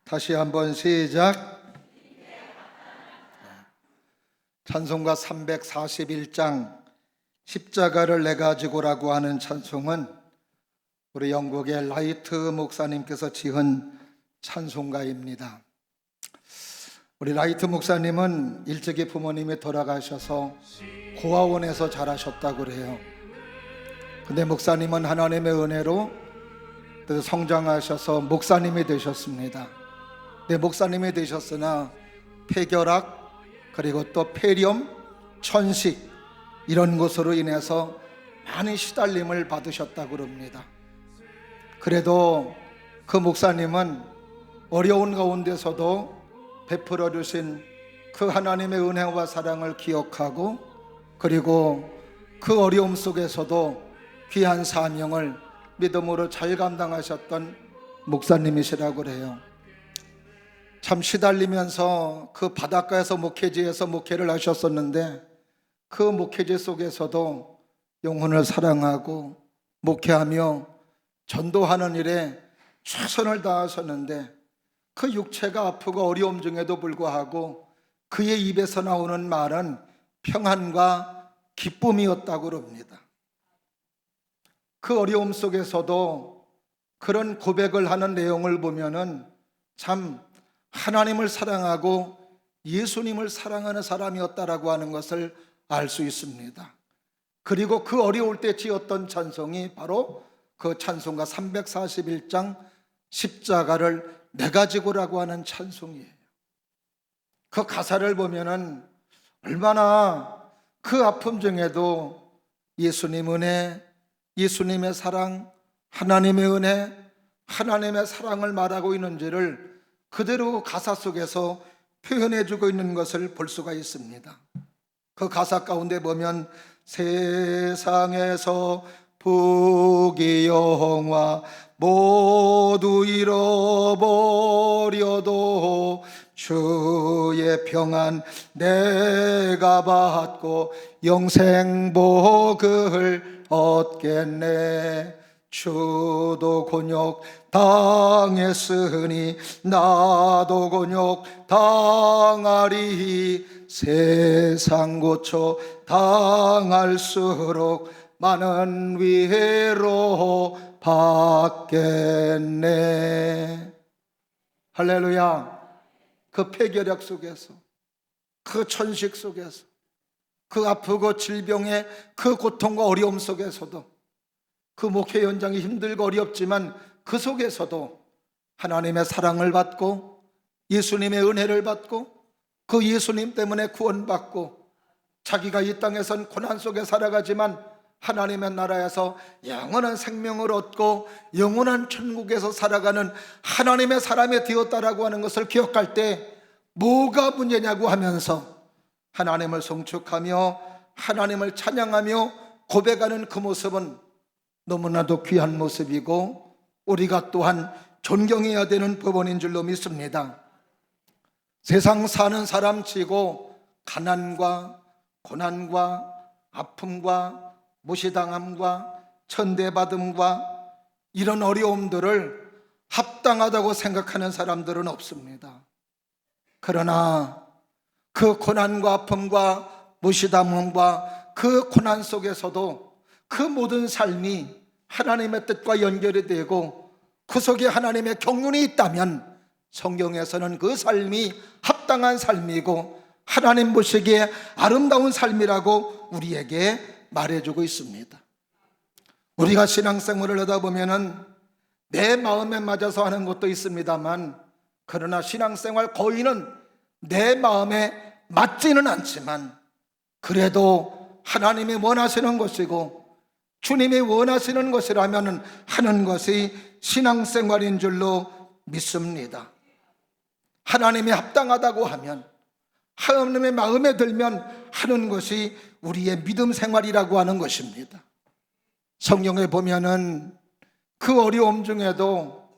다시 한번 시작. 찬송가 341장 십자가를 내가 지고라고 하는 찬송은 우리 영국의 라이트 목사님께서 지은 찬송가입니다. 우리 라이트 목사님은 일찍이 부모님이 돌아가셔서 고아원에서 자라셨다고 그래요. 근데 목사님은 하나님의 은혜로 성장하셔서 목사님이 되셨습니다. 네, 목사님이 되셨으나 폐결핵 그리고 또 폐렴, 천식 이런 것으로 인해서 많이 시달림을 받으셨다고 그럽니다. 그래도 그 목사님은 어려운 가운데서도 베풀어 주신 그 하나님의 은혜와 사랑을 기억하고 그리고 그 어려움 속에서도 귀한 사명을 믿음으로 잘 감당하셨던 목사님이시라고 그래요. 참 시달리면서 그 바닷가에서 목회지에서 목회를 하셨었는데 그 목회지 속에서도 영혼을 사랑하고 목회하며 전도하는 일에 최선을 다하셨는데 그 육체가 아프고 어려움 중에도 불구하고 그의 입에서 나오는 말은 평안과 기쁨이었다고 그럽니다. 그 어려움 속에서도 그런 고백을 하는 내용을 보면은 참 하나님을 사랑하고 예수님을 사랑하는 사람이었다라고 하는 것을 알 수 있습니다. 그리고 그 어려울 때 지었던 찬송이 바로 그 찬송가 341장 십자가를 내가 지고라고 하는 찬송이에요. 그 가사를 보면은 얼마나 그 아픔 중에도 예수님 은혜, 예수님의 사랑, 하나님의 은혜, 하나님의 사랑을 말하고 있는지를 그대로 가사 속에서 표현해주고 있는 것을 볼 수가 있습니다. 그 가사 가운데 보면 세상에서 부귀영화 모두 잃어버려도 주의 평안 내가 받고 영생복을 얻겠네. 주도 곤욕 당했으니 나도 곤욕 당하리. 세상 고쳐 당할수록 많은 위로 받겠네. 할렐루야. 그 폐결핵 속에서, 그 천식 속에서, 그 아프고 질병의 그 고통과 어려움 속에서도, 그 목회 현장이 힘들고 어렵지만 그 속에서도 하나님의 사랑을 받고 예수님의 은혜를 받고 그 예수님 때문에 구원받고 자기가 이 땅에선 고난 속에 살아가지만 하나님의 나라에서 영원한 생명을 얻고 영원한 천국에서 살아가는 하나님의 사람이 되었다라고 하는 것을 기억할 때 뭐가 문제냐고 하면서 하나님을 송축하며 하나님을 찬양하며 고백하는 그 모습은 너무나도 귀한 모습이고 우리가 또한 존경해야 되는 법원인 줄로 믿습니다. 세상 사는 사람 치고 가난과 고난과 아픔과 무시당함과 천대받음과 이런 어려움들을 합당하다고 생각하는 사람들은 없습니다. 그러나 그 고난과 아픔과 무시당함과 그 고난 속에서도 그 모든 삶이 하나님의 뜻과 연결이 되고 그 속에 하나님의 경륜이 있다면 성경에서는 그 삶이 합당한 삶이고 하나님 보시기에 아름다운 삶이라고 우리에게 말해주고 있습니다. 우리가 신앙생활을 하다 보면은 내 마음에 맞아서 하는 것도 있습니다만 그러나 신앙생활 거의는 내 마음에 맞지는 않지만 그래도 하나님이 원하시는 것이고 주님이 원하시는 것이라면 하는 것이 신앙생활인 줄로 믿습니다. 하나님이 합당하다고 하면 하나님의 마음에 들면 하는 것이 우리의 믿음 생활이라고 하는 것입니다. 성경에 보면은 그 어려움 중에도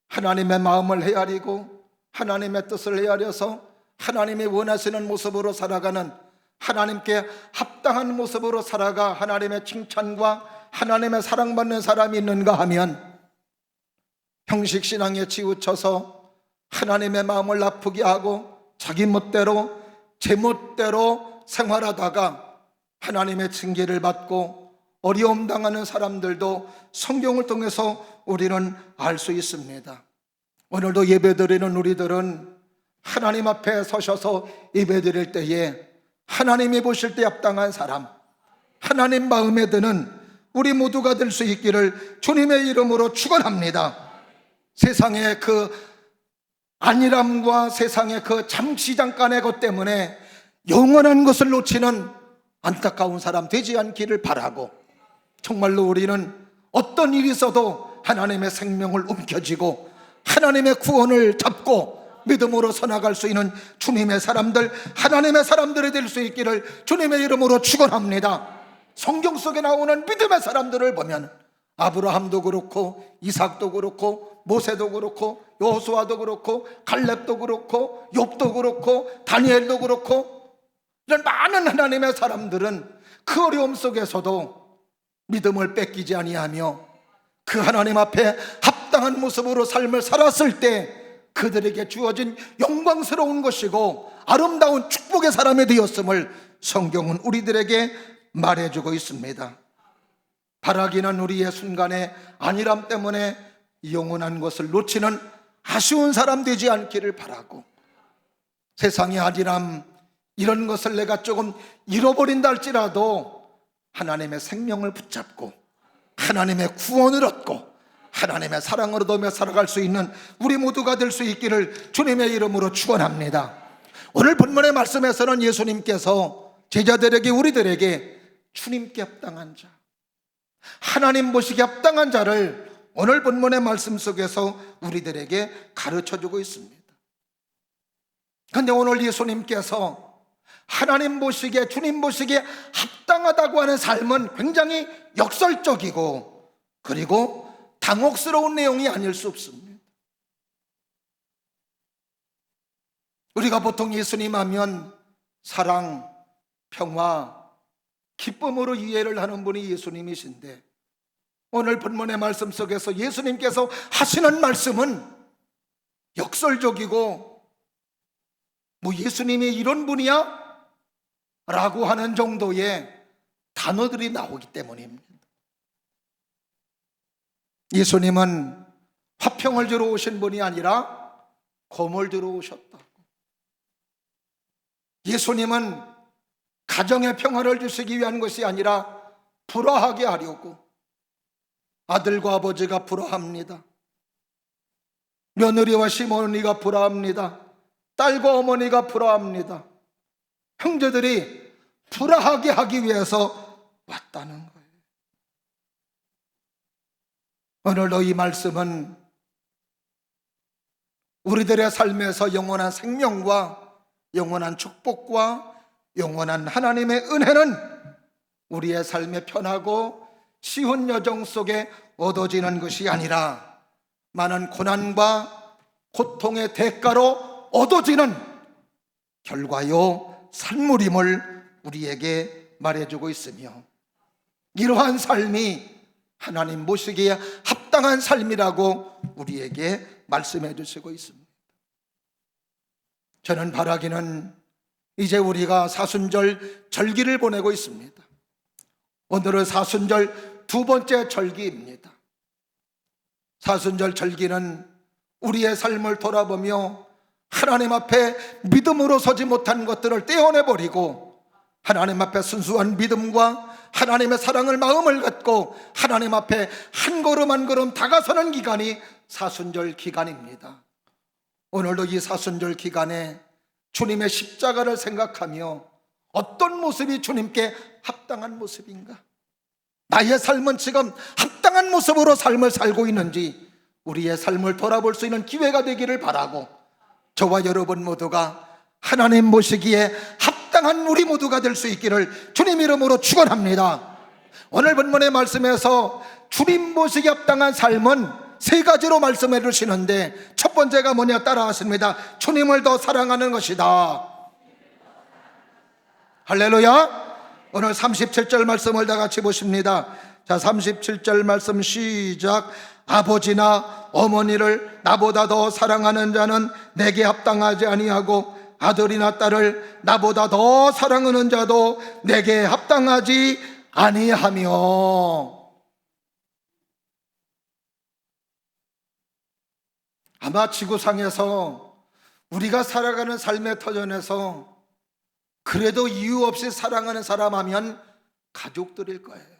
하나님의 마음을 헤아리고 하나님의 뜻을 헤아려서 하나님이 원하시는 모습으로 살아가는 하나님께 합당한 모습으로 살아가 하나님의 칭찬과 하나님의 사랑받는 사람이 있는가 하면 형식신앙에 치우쳐서 하나님의 마음을 아프게 하고 자기 멋대로 제 멋대로 생활하다가 하나님의 징계를 받고 어려움 당하는 사람들도 성경을 통해서 우리는 알 수 있습니다. 오늘도 예배드리는 우리들은 하나님 앞에 서셔서 예배드릴 때에 하나님이 보실 때 합당한 사람, 하나님 마음에 드는 우리 모두가 될 수 있기를 주님의 이름으로 축원합니다. 세상의 그 안일함과 세상의 그 잠시 잠깐의 것 때문에 영원한 것을 놓치는 안타까운 사람 되지 않기를 바라고, 정말로 우리는 어떤 일이 있어도 하나님의 생명을 움켜쥐고 하나님의 구원을 잡고 믿음으로 서나갈 수 있는 주님의 사람들, 하나님의 사람들이 될 수 있기를 주님의 이름으로 축원합니다. 성경 속에 나오는 믿음의 사람들을 보면 아브라함도 그렇고 이삭도 그렇고 모세도 그렇고 여호수아도 그렇고 갈렙도 그렇고 욥도 그렇고 다니엘도 그렇고 이런 많은 하나님의 사람들은 그 어려움 속에서도 믿음을 뺏기지 아니하며 그 하나님 앞에 합당한 모습으로 삶을 살았을 때 그들에게 주어진 영광스러운 것이고 아름다운 축복의 사람이 되었음을 성경은 우리들에게 말해주고 있습니다. 바라기는 우리의 순간의 안일함 때문에 영원한 것을 놓치는 아쉬운 사람 되지 않기를 바라고, 세상의 안일함 이런 것을 내가 조금 잃어버린다 할지라도 하나님의 생명을 붙잡고 하나님의 구원을 얻고 하나님의 사랑을 얻으며 살아갈 수 있는 우리 모두가 될 수 있기를 주님의 이름으로 축원합니다. 오늘 본문의 말씀에서는 예수님께서 제자들에게, 우리들에게 주님께 합당한 자, 하나님 보시기에 합당한 자를 오늘 본문의 말씀 속에서 우리들에게 가르쳐주고 있습니다. 그런데 오늘 예수님께서 하나님 보시기에, 주님 보시기에 합당하다고 하는 삶은 굉장히 역설적이고 그리고 당혹스러운 내용이 아닐 수 없습니다. 우리가 보통 예수님 하면 사랑, 평화, 기쁨으로 이해를 하는 분이 예수님이신데, 오늘 본문의 말씀 속에서 예수님께서 하시는 말씀은 역설적이고 뭐 예수님이 이런 분이야? 라고 하는 정도의 단어들이 나오기 때문입니다. 예수님은 화평을 주러 오신 분이 아니라 검을 주러 오셨다고. 예수님은 가정의 평화를 주시기 위한 것이 아니라 불화하게 하려고. 아들과 아버지가 불화합니다. 며느리와 시어머니가 불화합니다. 딸과 어머니가 불화합니다. 형제들이 불화하게 하기 위해서 왔다는 거예요. 오늘도 이 말씀은 우리들의 삶에서 영원한 생명과 영원한 축복과 영원한 하나님의 은혜는 우리의 삶에 편하고 쉬운 여정 속에 얻어지는 것이 아니라 많은 고난과 고통의 대가로 얻어지는 결과요 산물임을 우리에게 말해주고 있으며, 이러한 삶이 하나님 보시기에 합당한 삶이라고 우리에게 말씀해 주시고 있습니다. 저는 바라기는 이제 우리가 사순절 절기를 보내고 있습니다. 오늘은 사순절 두 번째 절기입니다. 사순절 절기는 우리의 삶을 돌아보며 하나님 앞에 믿음으로 서지 못한 것들을 떼어내버리고 하나님 앞에 순수한 믿음과 하나님의 사랑을 마음을 갖고 하나님 앞에 한 걸음 한 걸음 다가서는 기간이 사순절 기간입니다. 오늘도 이 사순절 기간에 주님의 십자가를 생각하며 어떤 모습이 주님께 합당한 모습인가, 나의 삶은 지금 합당한 모습으로 삶을 살고 있는지 우리의 삶을 돌아볼 수 있는 기회가 되기를 바라고, 저와 여러분 모두가 하나님 보시기에 합당한 우리 모두가 될 수 있기를 주님 이름으로 축원합니다. 오늘 본문의 말씀에서 주님 보시기에 합당한 삶은 세 가지로 말씀해 주시는데, 첫 번째가 뭐냐 따라하십니다. 주님을 더 사랑하는 것이다. 할렐루야. 오늘 37절 말씀을 다 같이 보십니다. 자, 37절 말씀 시작. 아버지나 어머니를 나보다 더 사랑하는 자는 내게 합당하지 아니하고 아들이나 딸을 나보다 더 사랑하는 자도 내게 합당하지 아니하며. 아마 지구상에서 우리가 살아가는 삶의 터전에서 그래도 이유 없이 사랑하는 사람 하면 가족들일 거예요.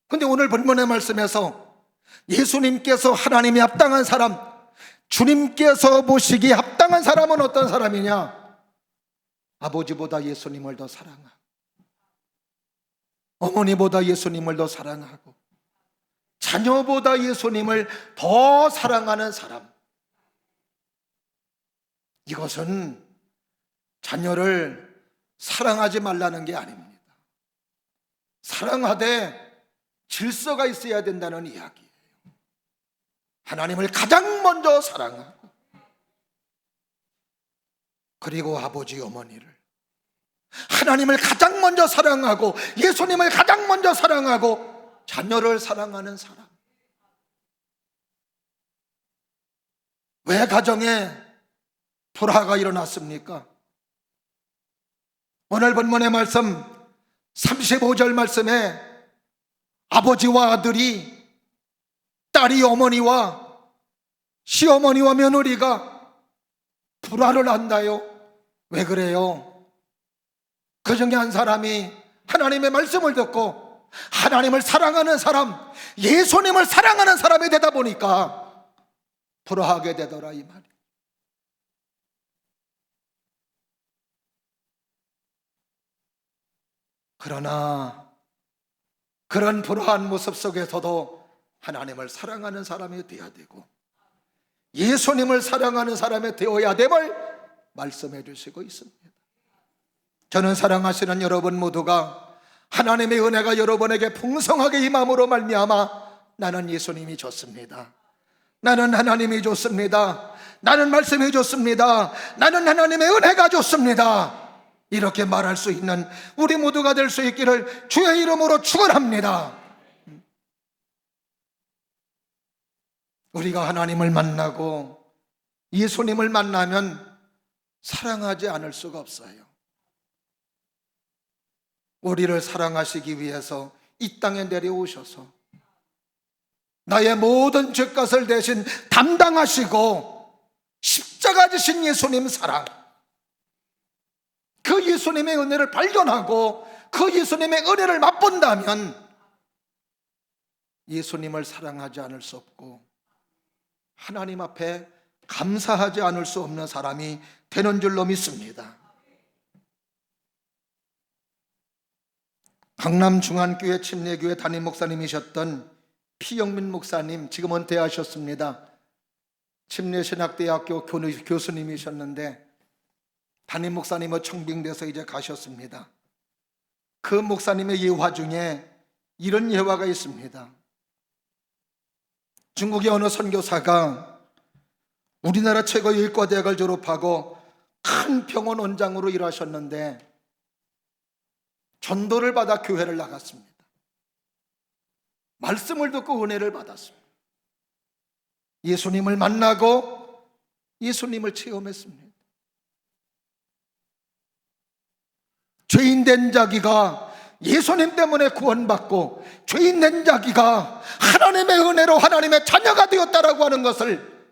근데 오늘 본문의 말씀에서 예수님께서 하나님이 합당한 사람, 주님께서 보시기에 합당한 사람은 어떤 사람이냐? 아버지보다 예수님을 더 사랑하고, 어머니보다 예수님을 더 사랑하고, 자녀보다 예수님을 더 사랑하는 사람. 이것은 자녀를 사랑하지 말라는 게 아닙니다. 사랑하되 질서가 있어야 된다는 이야기예요. 하나님을 가장 먼저 사랑하고, 그리고 아버지 어머니를 하나님을 가장 먼저 사랑하고, 예수님을 가장 먼저 사랑하고, 자녀를 사랑하는 사람. 왜 가정에 불화가 일어났습니까? 오늘 본문의 말씀 35절 말씀에 아버지와 아들이, 딸이 어머니와 시어머니와 며느리가 불화를 한다요. 왜 그래요? 그 중에 한 사람이 하나님의 말씀을 듣고 하나님을 사랑하는 사람, 예수님을 사랑하는 사람이 되다 보니까 불화하게 되더라, 이 말이에요. 그러나 그런 불화한 모습 속에서도 하나님을 사랑하는 사람이 되어야 되고, 예수님을 사랑하는 사람이 되어야 됨을 말씀해 주시고 있습니다. 저는 사랑하시는 여러분 모두가 하나님의 은혜가 여러분에게 풍성하게 임함으로 말미암아 나는 예수님이 좋습니다, 나는 하나님이 좋습니다, 나는 말씀이 좋습니다, 나는 하나님의 은혜가 좋습니다, 이렇게 말할 수 있는 우리 모두가 될 수 있기를 주의 이름으로 축원합니다. 우리가 하나님을 만나고 예수님을 만나면 사랑하지 않을 수가 없어요. 우리를 사랑하시기 위해서 이 땅에 내려오셔서 나의 모든 죄값을 대신 담당하시고 십자가 지신 예수님 사랑, 그 예수님의 은혜를 발견하고 그 예수님의 은혜를 맛본다면 예수님을 사랑하지 않을 수 없고 하나님 앞에 감사하지 않을 수 없는 사람이 되는 줄로 믿습니다. 강남중앙교회 침례교회 담임 목사님이셨던 피영민 목사님, 지금 은퇴하셨습니다. 침례신학대학교 교수님이셨는데 담임 목사님은 청빙돼서 이제 가셨습니다. 그 목사님의 예화 중에 이런 예화가 있습니다. 중국의 어느 선교사가 우리나라 최고의 의과대학을 졸업하고 큰 병원 원장으로 일하셨는데 전도를 받아 교회를 나갔습니다. 말씀을 듣고 은혜를 받았습니다. 예수님을 만나고 예수님을 체험했습니다. 죄인된 자기가 예수님 때문에 구원받고 죄인된 자기가 하나님의 은혜로 하나님의 자녀가 되었다라고 하는 것을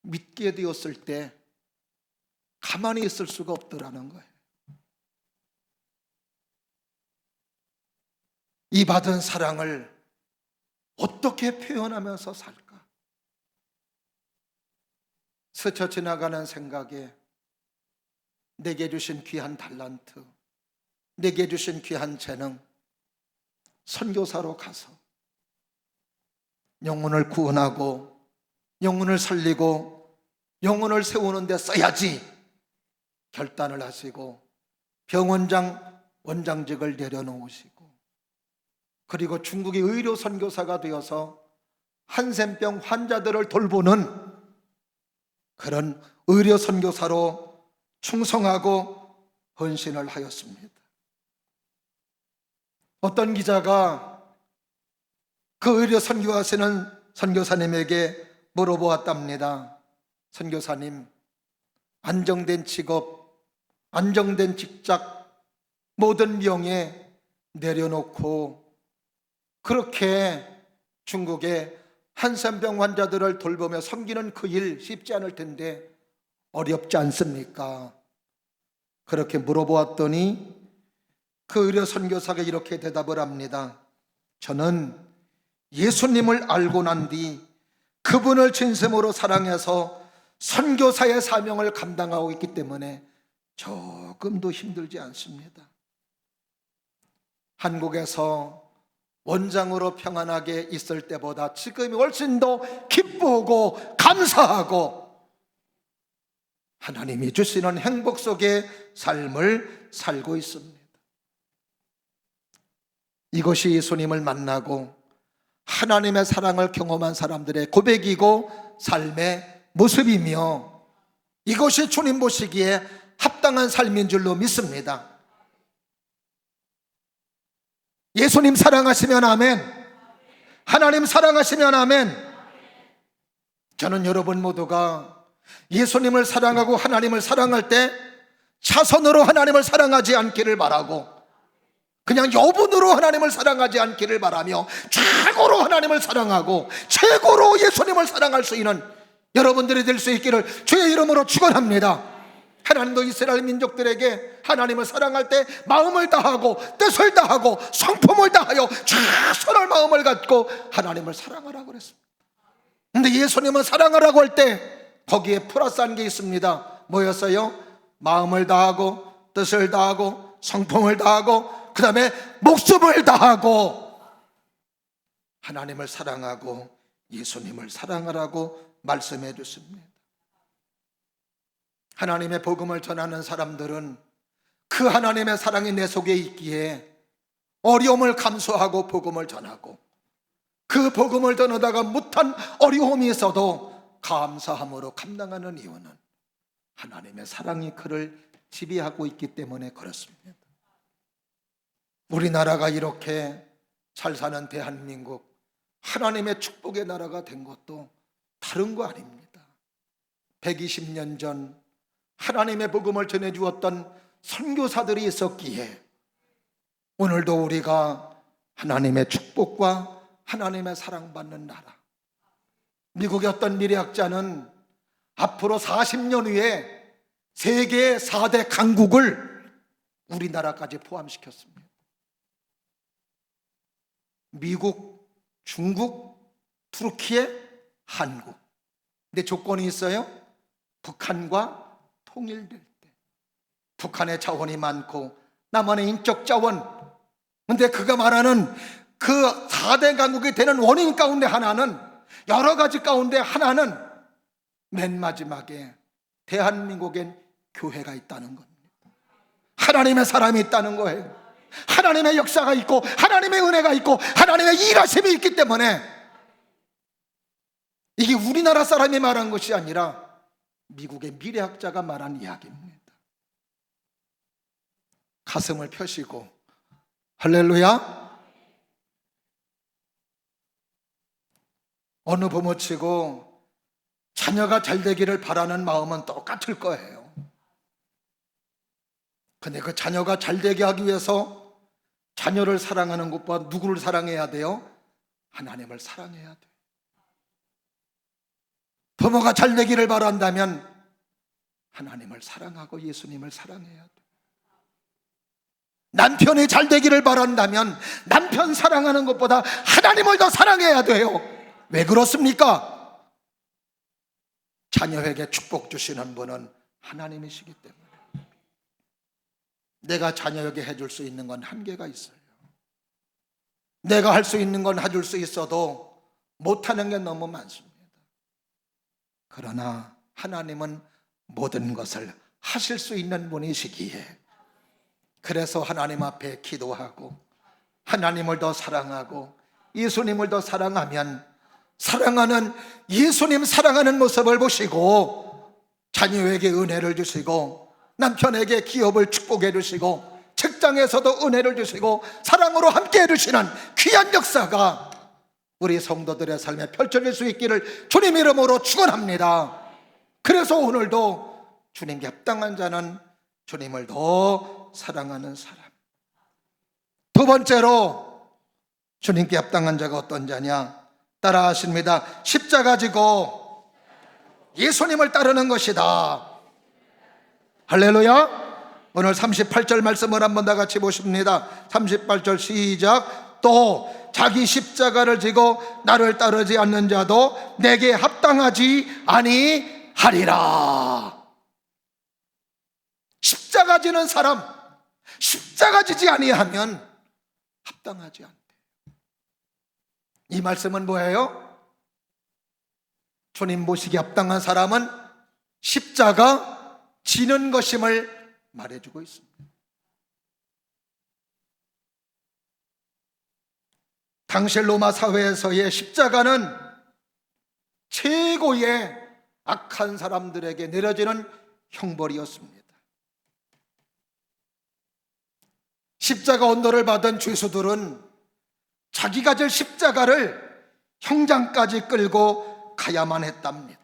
믿게 되었을 때 가만히 있을 수가 없더라는 거예요. 이 받은 사랑을 어떻게 표현하면서 살까? 스쳐 지나가는 생각에 내게 주신 귀한 달란트, 내게 주신 귀한 재능, 선교사로 가서 영혼을 구원하고 영혼을 살리고 영혼을 세우는 데 써야지 결단을 하시고 병원장 원장직을 내려놓으시고, 그리고 중국의 의료 선교사가 되어서 한센병 환자들을 돌보는 그런 의료 선교사로 충성하고 헌신을 하였습니다. 어떤 기자가 그 의료 선교하시는 선교사님에게 물어보았답니다. 선교사님, 안정된 직업, 안정된 직장, 모든 명예 내려놓고 그렇게 중국의 한센병 환자들을 돌보며 섬기는 그 일 쉽지 않을 텐데 어렵지 않습니까? 그렇게 물어보았더니 그 의료 선교사가 이렇게 대답을 합니다. 저는 예수님을 알고 난 뒤 그분을 진심으로 사랑해서 선교사의 사명을 감당하고 있기 때문에 조금도 힘들지 않습니다. 한국에서 원장으로 평안하게 있을 때보다 지금이 훨씬 더 기쁘고 감사하고 하나님이 주시는 행복 속의 삶을 살고 있습니다. 이것이 예수님을 만나고 하나님의 사랑을 경험한 사람들의 고백이고 삶의 모습이며 이것이 주님 보시기에 합당한 삶인 줄로 믿습니다. 예수님 사랑하시면 아멘. 하나님 사랑하시면 아멘. 저는 여러분 모두가 예수님을 사랑하고 하나님을 사랑할 때 차선으로 하나님을 사랑하지 않기를 바라고 그냥 여분으로 하나님을 사랑하지 않기를 바라며 최고로 하나님을 사랑하고 최고로 예수님을 사랑할 수 있는 여러분들이 될 수 있기를 주의 이름으로 축원합니다. 하나님도 이스라엘 민족들에게 하나님을 사랑할 때 마음을 다하고 뜻을 다하고 성품을 다하여 최선을 마음을 갖고 하나님을 사랑하라고 그랬습니다. 근데 예수님은 사랑하라고 할 때 거기에 플러스한 게 있습니다. 뭐였어요? 마음을 다하고 뜻을 다하고 성품을 다하고 그 다음에 목숨을 다하고 하나님을 사랑하고 예수님을 사랑하라고 말씀해 주십니다. 하나님의 복음을 전하는 사람들은 그 하나님의 사랑이 내 속에 있기에 어려움을 감수하고 복음을 전하고 그 복음을 전하다가 못한 어려움이 있어도 감사함으로 감당하는 이유는 하나님의 사랑이 그를 지배하고 있기 때문에 그렇습니다. 우리나라가 이렇게 잘 사는 대한민국, 하나님의 축복의 나라가 된 것도 다른 거 아닙니다. 120년 전 하나님의 복음을 전해주었던 선교사들이 있었기에 오늘도 우리가 하나님의 축복과 하나님의 사랑받는 나라. 미국의 어떤 미래학자는 앞으로 40년 후에 세계 4대 강국을 우리나라까지 포함시켰습니다. 미국, 중국, 투르키예, 한국. 근데 조건이 있어요. 북한과 통일될 때. 북한의 자원이 많고 남한의 인적 자원. 근데 그가 말하는 그 4대 강국이 되는 원인 가운데 하나는, 여러 가지 가운데 하나는 맨 마지막에 대한민국엔 교회가 있다는 겁니다. 하나님의 사람이 있다는 거예요. 하나님의 역사가 있고 하나님의 은혜가 있고 하나님의 일하심이 있기 때문에 이게 우리나라 사람이 말한 것이 아니라 미국의 미래학자가 말한 이야기입니다. 가슴을 펴시고 할렐루야. 어느 부모치고 자녀가 잘 되기를 바라는 마음은 똑같을 거예요. 근데 그 자녀가 잘 되게 하기 위해서 자녀를 사랑하는 것보다 누구를 사랑해야 돼요? 하나님을 사랑해야 돼요. 부모가 잘 되기를 바란다면 하나님을 사랑하고 예수님을 사랑해야 돼요. 남편이 잘 되기를 바란다면 남편 사랑하는 것보다 하나님을 더 사랑해야 돼요. 왜 그렇습니까? 자녀에게 축복 주시는 분은 하나님이시기 때문에. 내가 자녀에게 해줄 수 있는 건 한계가 있어요. 내가 할 수 있는 건 해줄 수 있어도 못하는 게 너무 많습니다. 그러나 하나님은 모든 것을 하실 수 있는 분이시기에, 그래서 하나님 앞에 기도하고 하나님을 더 사랑하고 예수님을 더 사랑하면 사랑하는 예수님 사랑하는 모습을 보시고 자녀에게 은혜를 주시고 남편에게 기업을 축복해 주시고 직장에서도 은혜를 주시고 사랑으로 함께 해주시는 귀한 역사가 우리 성도들의 삶에 펼쳐질 수 있기를 주님 이름으로 축원합니다. 그래서 오늘도 주님께 합당한 자는 주님을 더 사랑하는 사람. 두 번째로 주님께 합당한 자가 어떤 자냐? 따라 하십니다. 십자가 지고 예수님을 따르는 것이다. 할렐루야. 오늘 38절 말씀을 한번 다 같이 보십니다. 38절 시작. 또 자기 십자가를 지고 나를 따르지 않는 자도 내게 합당하지 아니하리라. 십자가 지는 사람, 십자가 지지 아니하면 합당하지 않대. 이 말씀은 뭐예요? 주님 모시기 합당한 사람은 십자가 지는 것임을 말해주고 있습니다. 당시 로마 사회에서의 십자가는 최고의 악한 사람들에게 내려지는 형벌이었습니다. 십자가 언도를 받은 죄수들은 자기가 질 십자가를 형장까지 끌고 가야만 했답니다.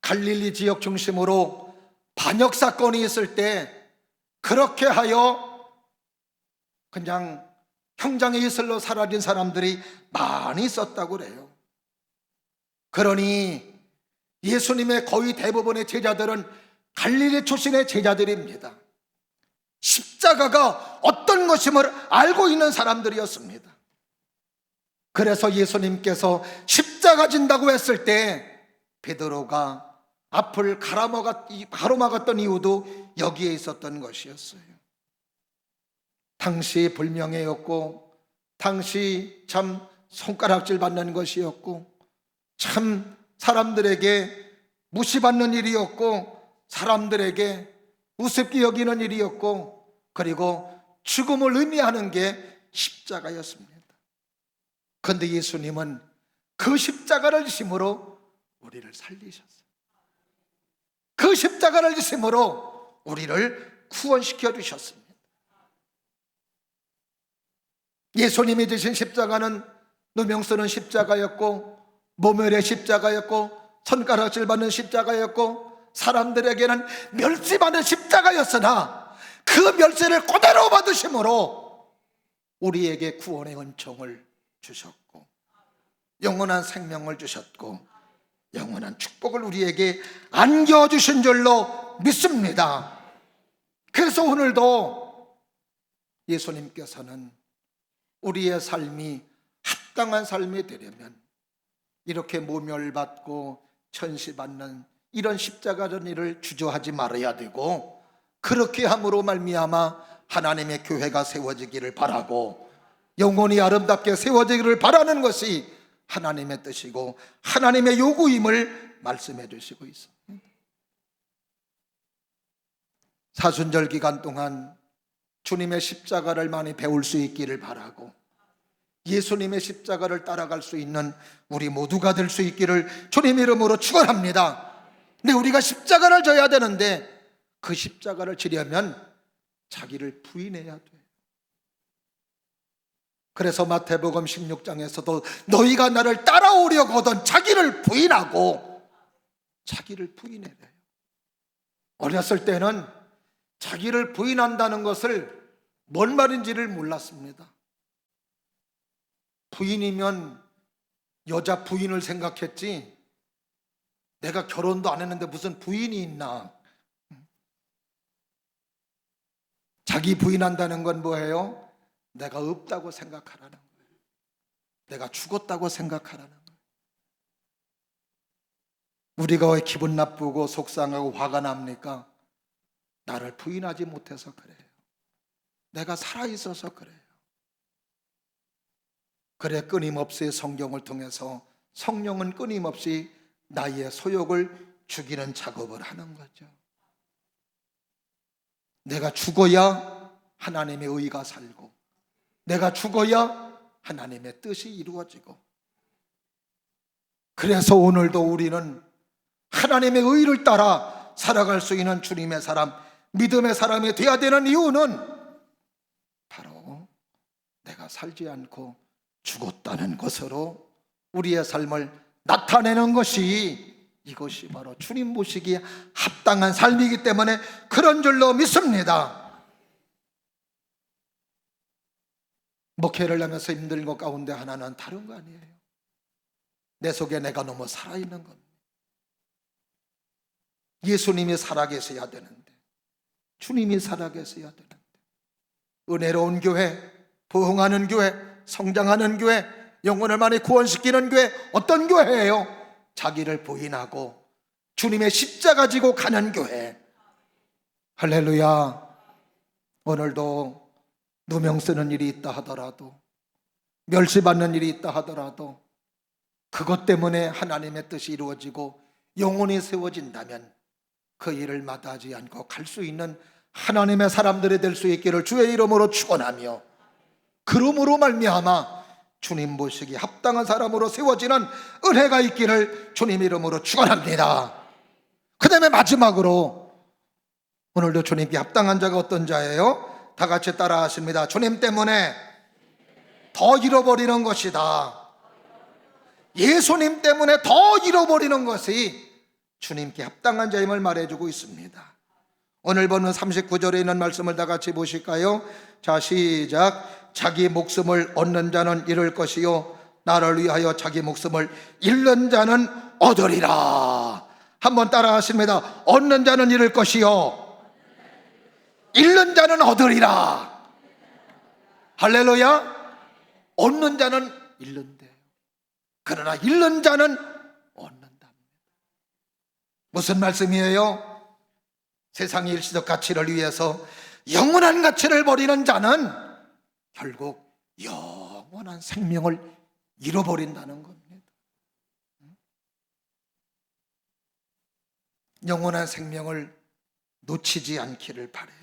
갈릴리 지역 중심으로 반역 사건이 있을 때 그렇게 하여 그냥 형장의 이슬로 사라진 사람들이 많이 있었다고 그래요. 그러니 예수님의 거의 대부분의 제자들은 갈릴리 출신의 제자들입니다. 십자가가 어떤 것임을 알고 있는 사람들이었습니다. 그래서 예수님께서 십자가 진다고 했을 때 베드로가 앞을 가로막았던 이유도 여기에 있었던 것이었어요. 당시 불명예였고, 당시 참 손가락질 받는 것이었고, 참 사람들에게 무시받는 일이었고, 사람들에게 우습게 여기는 일이었고, 그리고 죽음을 의미하는 게 십자가였습니다. 그런데 예수님은 그 십자가를 지심으로 우리를 살리셨어요. 그 십자가를 지심으로 우리를 구원시켜 주셨습니다. 예수님이 지신 십자가는 누명 쓰는 십자가였고, 모멸의 십자가였고, 손가락질 받는 십자가였고, 사람들에게는 멸시받는 십자가였으나 그 멸시를 그대로 받으심으로 우리에게 구원의 은총을 주셨고, 영원한 생명을 주셨고, 영원한 축복을 우리에게 안겨주신 줄로 믿습니다. 그래서 오늘도 예수님께서는 우리의 삶이 합당한 삶이 되려면 이렇게 모멸받고 천시받는 이런 십자가전 일을 주저하지 말아야 되고, 그렇게 함으로 말미암아 하나님의 교회가 세워지기를 바라고 영원히 아름답게 세워지기를 바라는 것이 하나님의 뜻이고 하나님의 요구임을 말씀해 주시고 있습니다. 사순절 기간 동안 주님의 십자가를 많이 배울 수 있기를 바라고, 예수님의 십자가를 따라갈 수 있는 우리 모두가 될 수 있기를 주님 이름으로 축원합니다. 근데 우리가 십자가를 져야 되는데 그 십자가를 지려면 자기를 부인해야 돼요. 그래서 마태복음 16장에서도 너희가 나를 따라오려거든 자기를 부인하고, 자기를 부인해야 돼요. 어렸을 때는 자기를 부인한다는 것을 뭔 말인지를 몰랐습니다. 부인이면 여자 부인을 생각했지, 내가 결혼도 안 했는데 무슨 부인이 있나. 자기 부인한다는 건 뭐예요? 내가 없다고 생각하라는 거예요. 내가 죽었다고 생각하라는 거예요. 우리가 왜 기분 나쁘고 속상하고 화가 납니까? 나를 부인하지 못해서 그래요. 내가 살아있어서 그래요. 그래, 끊임없이 성경을 통해서 성령은 끊임없이 나의 소욕을 죽이는 작업을 하는 거죠. 내가 죽어야 하나님의 의가 살고, 내가 죽어야 하나님의 뜻이 이루어지고, 그래서 오늘도 우리는 하나님의 의를 따라 살아갈 수 있는 주님의 사람, 믿음의 사람이 되어야 되는 이유는 바로 내가 살지 않고 죽었다는 것으로 우리의 삶을 나타내는 것이, 이것이 바로 주님 보시기에 합당한 삶이기 때문에 그런 줄로 믿습니다. 목회를 하면서 힘든 것 가운데 하나는 다른 거 아니에요. 내 속에 내가 너무 살아있는 겁니다. 예수님이 살아계셔야 되는데, 주님이 살아계셔야 되는데, 은혜로운 교회, 부흥하는 교회, 성장하는 교회, 영혼을 많이 구원시키는 교회, 어떤 교회예요? 자기를 부인하고 주님의 십자가 지고 가는 교회. 할렐루야. 오늘도 누명 쓰는 일이 있다 하더라도, 멸시받는 일이 있다 하더라도 그것 때문에 하나님의 뜻이 이루어지고 영혼이 세워진다면 그 일을 마다하지 않고 갈 수 있는 하나님의 사람들이 될 수 있기를 주의 이름으로 축원하며, 그러므로 말미암아 주님 보시기 합당한 사람으로 세워지는 은혜가 있기를 주님 이름으로 축원합니다. 그 다음에 마지막으로 오늘도 주님께 합당한 자가 어떤 자예요? 다 같이 따라 하십니다. 주님 때문에 더 잃어버리는 것이다. 예수님 때문에 더 잃어버리는 것이 주님께 합당한 자임을 말해주고 있습니다. 오늘 보는 39절에 있는 말씀을 다 같이 보실까요? 자, 시작. 자기 목숨을 얻는 자는 잃을 것이요 나를 위하여 자기 목숨을 잃는 자는 얻으리라. 한번 따라 하십니다. 얻는 자는 잃을 것이요 잃는 자는 얻으리라. 할렐루야. 얻는 자는 잃는데, 그러나 잃는 자는 얻는다. 무슨 말씀이에요? 세상의 일시적 가치를 위해서 영원한 가치를 버리는 자는 결국 영원한 생명을 잃어버린다는 겁니다. 영원한 생명을 놓치지 않기를 바라요.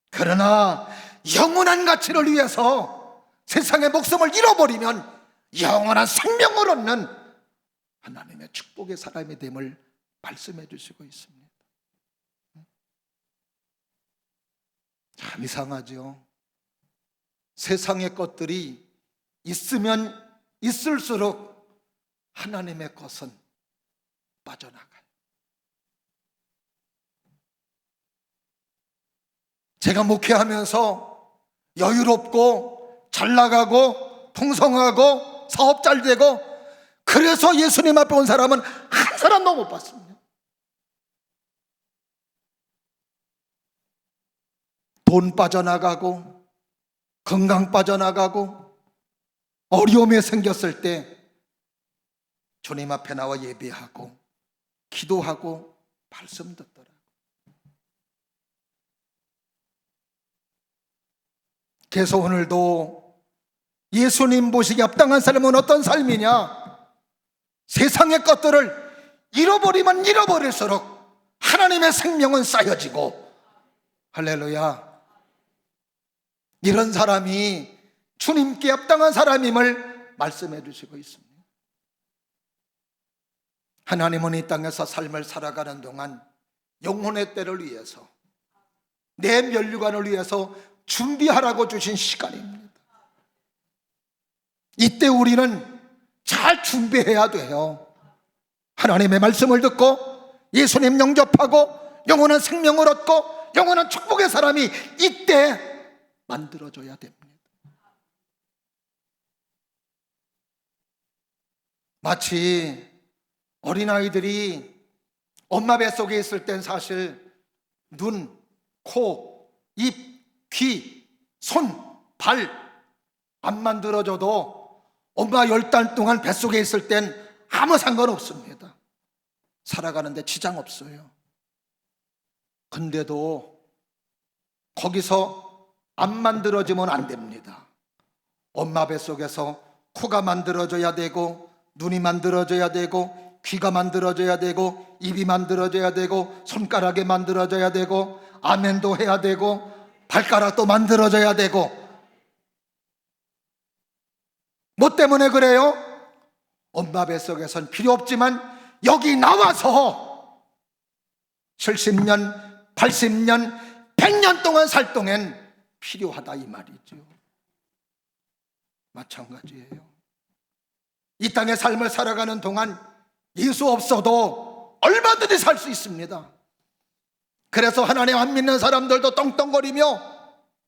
그러나 영원한 가치를 위해서 세상의 목숨을 잃어버리면 영원한 생명을 얻는 하나님의 축복의 사람이 됨을 말씀해 주시고 있습니다. 참 이상하죠. 세상의 것들이 있으면 있을수록 하나님의 것은 빠져나가요. 제가 목회하면서 여유롭고 잘 나가고 풍성하고 사업 잘 되고 그래서 예수님 앞에 온 사람은 한 사람도 못 봤습니다. 돈 빠져나가고 건강 빠져나가고 어려움이 생겼을 때 주님 앞에 나와 예배하고 기도하고 말씀 듣더라고요. 그래서 오늘도 예수님 보시기에 합당한 삶은 어떤 삶이냐? 세상의 것들을 잃어버리면 잃어버릴수록 하나님의 생명은 쌓여지고, 할렐루야, 이런 사람이 주님께 합당한 사람임을 말씀해 주시고 있습니다. 하나님은 이 땅에서 삶을 살아가는 동안 영혼의 때를 위해서, 내 면류관을 위해서 준비하라고 주신 시간입니다. 이때 우리는 잘 준비해야 돼요. 하나님의 말씀을 듣고 예수님 영접하고 영원한 생명을 얻고 영원한 축복의 사람이 이때 만들어져야 됩니다. 마치 어린아이들이 엄마 뱃속에 있을 땐 사실 눈, 코, 입, 귀, 손, 발 안 만들어져도 엄마 10달 동안 뱃속에 있을 땐 아무 상관없습니다. 살아가는데 지장 없어요. 근데도 거기서 안 만들어지면 안 됩니다. 엄마 뱃속에서 코가 만들어져야 되고, 눈이 만들어져야 되고, 귀가 만들어져야 되고, 입이 만들어져야 되고, 손가락이 만들어져야 되고, 아멘도 해야 되고, 발가락도 만들어져야 되고. 뭐 때문에 그래요? 엄마 뱃속에선 필요 없지만 여기 나와서 70년, 80년, 100년 동안 살 동안 필요하다 이 말이죠. 마찬가지예요. 이 땅의 삶을 살아가는 동안 예수 없어도 얼마든지 살 수 있습니다. 그래서 하나님 안 믿는 사람들도 떵떵거리며,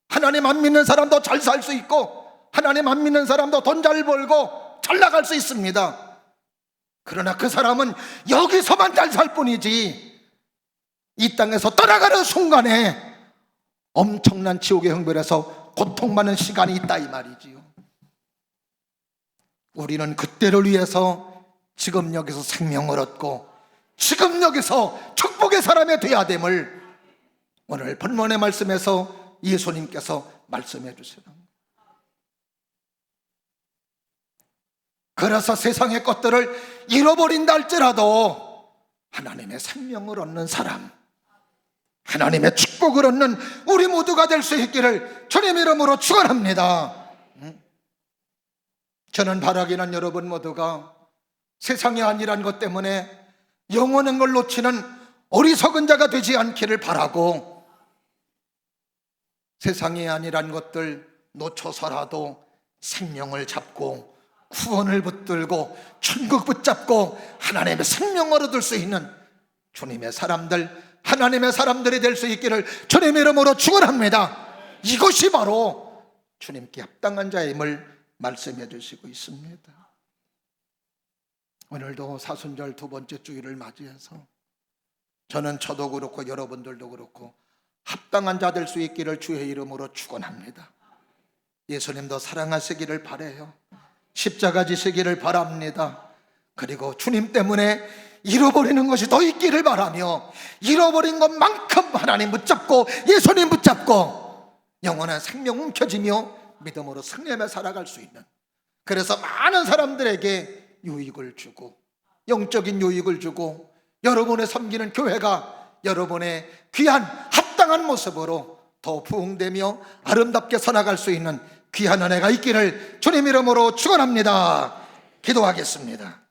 하나님 안 믿는 사람도 잘 살 수 있고, 하나님 안 믿는 사람도 돈 잘 벌고 잘 나갈 수 있습니다. 그러나 그 사람은 여기서만 잘 살 뿐이지 이 땅에서 떠나가는 순간에 엄청난 지옥의 형벌에서 고통받는 시간이 있다, 이 말이지요. 우리는 그때를 위해서 지금 여기서 생명을 얻고 지금 여기서 축복의 사람이 되어야 됨을 오늘 본문의 말씀에서 예수님께서 말씀해 주시는 거예요. 그래서 세상의 것들을 잃어버린다 할지라도 하나님의 생명을 얻는 사람, 하나님의 축복을 얻는 우리 모두가 될 수 있기를 주님 이름으로 축원합니다. 저는 바라기는 여러분 모두가 세상이 아니란 것 때문에 영원한 걸 놓치는 어리석은 자가 되지 않기를 바라고, 세상이 아니란 것들 놓쳐서라도 생명을 잡고 구원을 붙들고 천국 붙잡고 하나님의 생명을 얻을 수 있는 주님의 사람들, 하나님의 사람들이 될 수 있기를 주님 이름으로 축원합니다. 이것이 바로 주님께 합당한 자임을 말씀해 주시고 있습니다. 오늘도 사순절 두 번째 주일을 맞이해서 저도 그렇고 여러분들도 그렇고 합당한 자 될 수 있기를 주의 이름으로 축원합니다. 예수님도 사랑하시기를 바라요. 십자가 지시기를 바랍니다. 그리고 주님 때문에 잃어버리는 것이 더 있기를 바라며, 잃어버린 것만큼 하나님 붙잡고 예수님 붙잡고 영원한 생명 움켜쥐며 믿음으로 승리하며 살아갈 수 있는, 그래서 많은 사람들에게 유익을 주고 영적인 유익을 주고 여러분의 섬기는 교회가 여러분의 귀한 합당한 모습으로 더 부흥되며 아름답게 살아갈 수 있는 귀한 은혜가 있기를 주님 이름으로 축원합니다. 기도하겠습니다.